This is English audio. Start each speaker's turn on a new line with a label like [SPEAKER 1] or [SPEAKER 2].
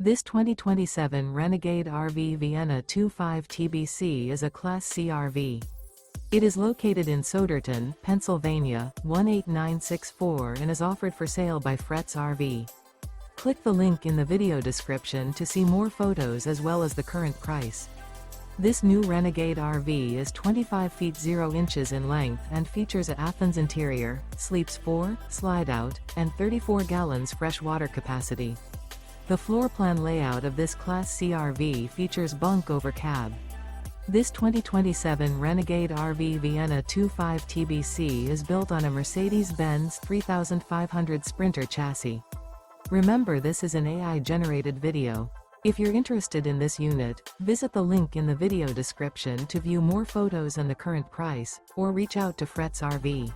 [SPEAKER 1] This 2027 Renegade RV Vienna 25 TBC is a Class C RV. It is located in Souderton, Pennsylvania, 18964 and is offered for sale by Fretz RV. Click the link in the video description to see more photos as well as the current price. This new Renegade RV is 25 feet 0 inches in length and features a Athens interior, sleeps 4, slide-out, and 34 gallons fresh water capacity. The floor plan layout of this Class C RV features bunk over cab. This 2027 Renegade RV Vienna 25 TBC is built on a Mercedes-Benz 3500 Sprinter chassis. Remember, this is an AI-generated video. If you're interested in this unit, visit the link in the video description to view more photos and the current price, or reach out to Fretz RV.